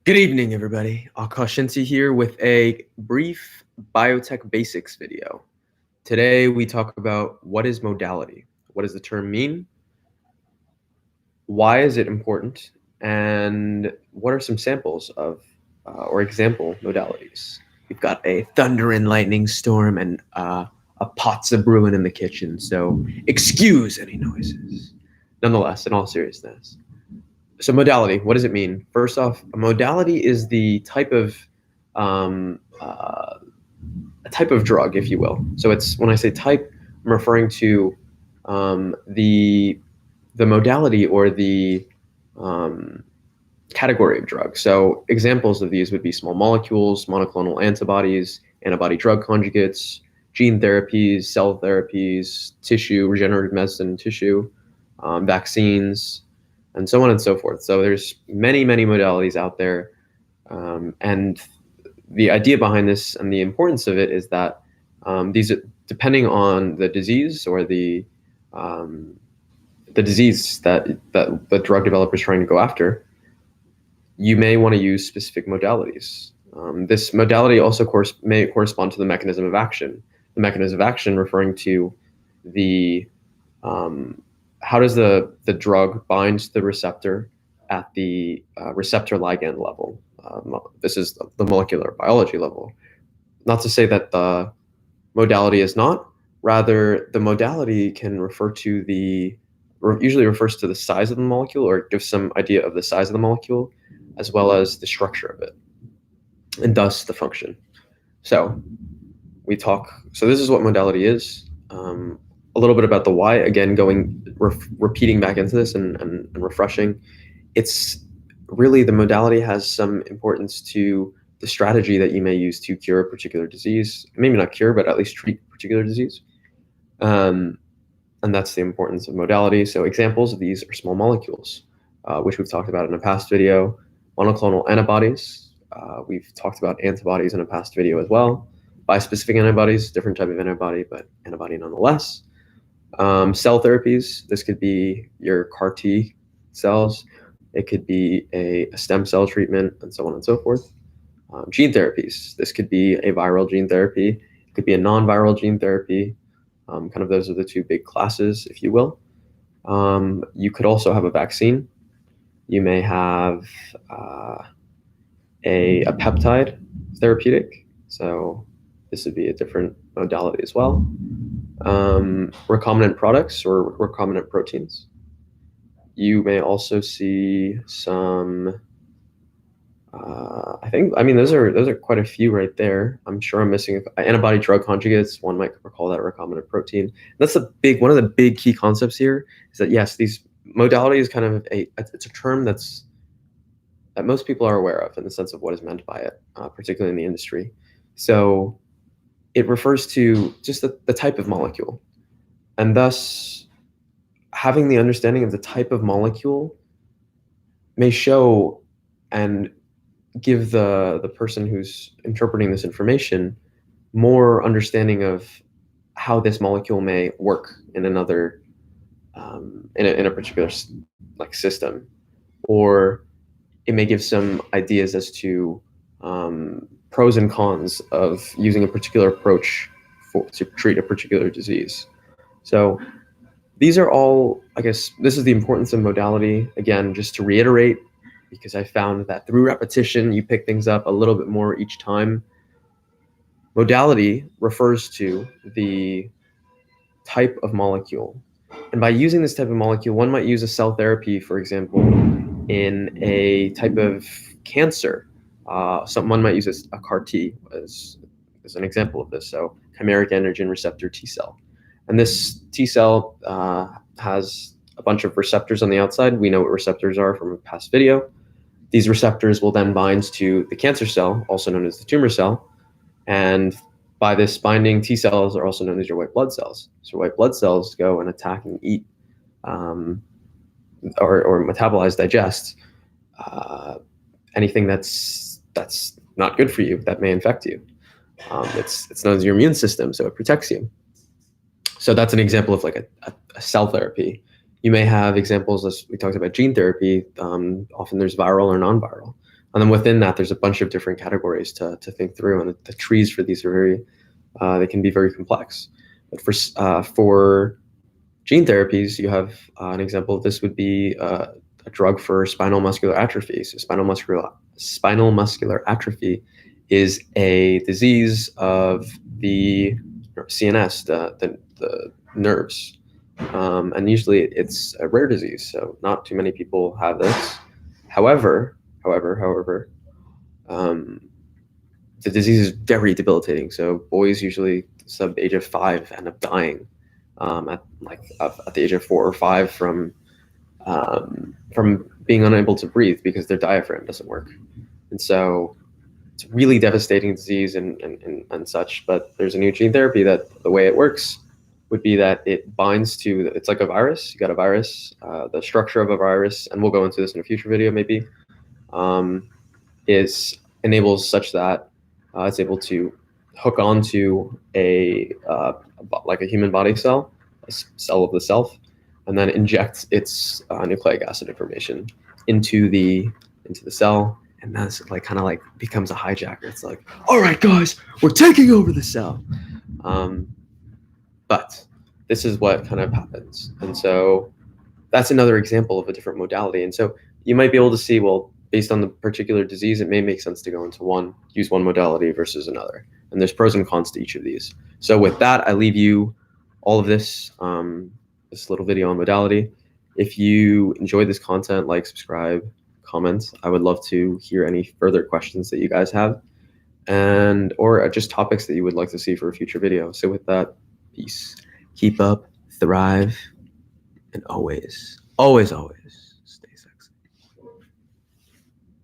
Good evening, everybody. Akash Shinsi here with a brief biotech basics video. Today, we talk about what is modality, what does the term mean, why is it important, and what are some samples of or example modalities. We've got a thunder and lightning storm and a pot's a brewing in the kitchen, so excuse any noises. Nonetheless, in all seriousness. So modality, what does it mean? First off, a modality is the type of a type of drug, if you will. So it's when I say type, I'm referring to the modality or the category of drug. So examples of these would be small molecules, monoclonal antibodies, antibody drug conjugates, gene therapies, cell therapies, tissue, regenerative medicine, tissue, vaccines, and so on and so forth. So there's many modalities out there, and the idea behind this and the importance of it is that these, depending on the disease or the disease that the drug developer is trying to go after, you may want to use specific modalities. This modality also may correspond to the mechanism of action. The mechanism of action referring to the how does the drug bind to the receptor at the receptor ligand level? This is the molecular biology level. Not to say that the modality is not, rather the modality can refer to usually refers to the size of the molecule or gives some idea of the size of the molecule as well as the structure of it and thus the function. So this is what modality is. A little bit about the why, again, repeating back into this and refreshing. It's really, the modality has some importance to the strategy that you may use to cure a particular disease. Maybe not cure, but at least treat a particular disease. And that's the importance of modality. So examples of these are small molecules, which we've talked about in a past video. Monoclonal antibodies, we've talked about antibodies in a past video as well. Bispecific antibodies, different type of antibody, but antibody nonetheless. Cell therapies, this could be your CAR T cells, it could be a stem cell treatment, and so on and so forth. Gene therapies, this could be a viral gene therapy, it could be a non-viral gene therapy. Kind of those are the two big classes, if you will. You could also have a vaccine. You may have a peptide therapeutic, so this would be a different modality as well. Recombinant products or recombinant proteins. You may also see some, those are quite a few right there. I'm sure I'm missing antibody drug conjugates. One might recall that recombinant protein. That's one of the big key concepts here is that yes, these modalities kind of it's a term that most people are aware of in the sense of what is meant by it, particularly in the industry. So it refers to just the type of molecule, and thus having the understanding of the type of molecule may show and give the person who's interpreting this information more understanding of how this molecule may work in another in a particular system, or it may give some ideas as to pros and cons of using a particular approach to treat a particular disease. So these are all, I guess, this is the importance of modality. Again, just to reiterate, because I found that through repetition, you pick things up a little bit more each time. Modality refers to the type of molecule. And by using this type of molecule, one might use a cell therapy, for example, in a type of cancer. Someone might use a CAR T as an example of this. So chimeric antigen receptor T cell. And this T cell has a bunch of receptors on the outside. We know what receptors are from a past video. These receptors will then bind to the cancer cell, also known as the tumor cell. And by this binding, T cells are also known as your white blood cells. So white blood cells go and attack and eat or metabolize, digest anything that's not good for you, that may infect you. It's known as your immune system, so it protects you. So that's an example of like a cell therapy. You may have examples, as we talked about gene therapy. Often there's viral or non-viral. And then within that, there's a bunch of different categories to think through, and the trees for these are very, they can be very complex. But for gene therapies, you have an example of this would be a drug for spinal muscular atrophy. So spinal muscular atrophy is a disease of the CNS, the nerves, and usually it's a rare disease, so not too many people have this. However, um, the disease is very debilitating. So boys usually sub the age of 5 end up dying at the age of 4 or 5 from being unable to breathe because their diaphragm doesn't work. And so it's a really devastating disease and such. But there's a new gene therapy that the way it works would be that it binds to, it's like a virus. You got a virus, the structure of a virus, and we'll go into this in a future video maybe, is enables such that it's able to hook onto like a human body cell, a cell of the self, and then inject its nucleic acid information into the cell, and that's like kind of like becomes a hijacker. It's like, all right, guys, we're taking over the cell. But this is what kind of happens, and so that's another example of a different modality. And so you might be able to see, well, based on the particular disease, it may make sense to go into use one modality versus another. And there's pros and cons to each of these. So with that, I leave you all of this, this little video on modality. If you enjoyed this content, like, subscribe, comment. I would love to hear any further questions that you guys have, or just topics that you would like to see for a future video. So with that, peace. Keep up, thrive, and always, always, always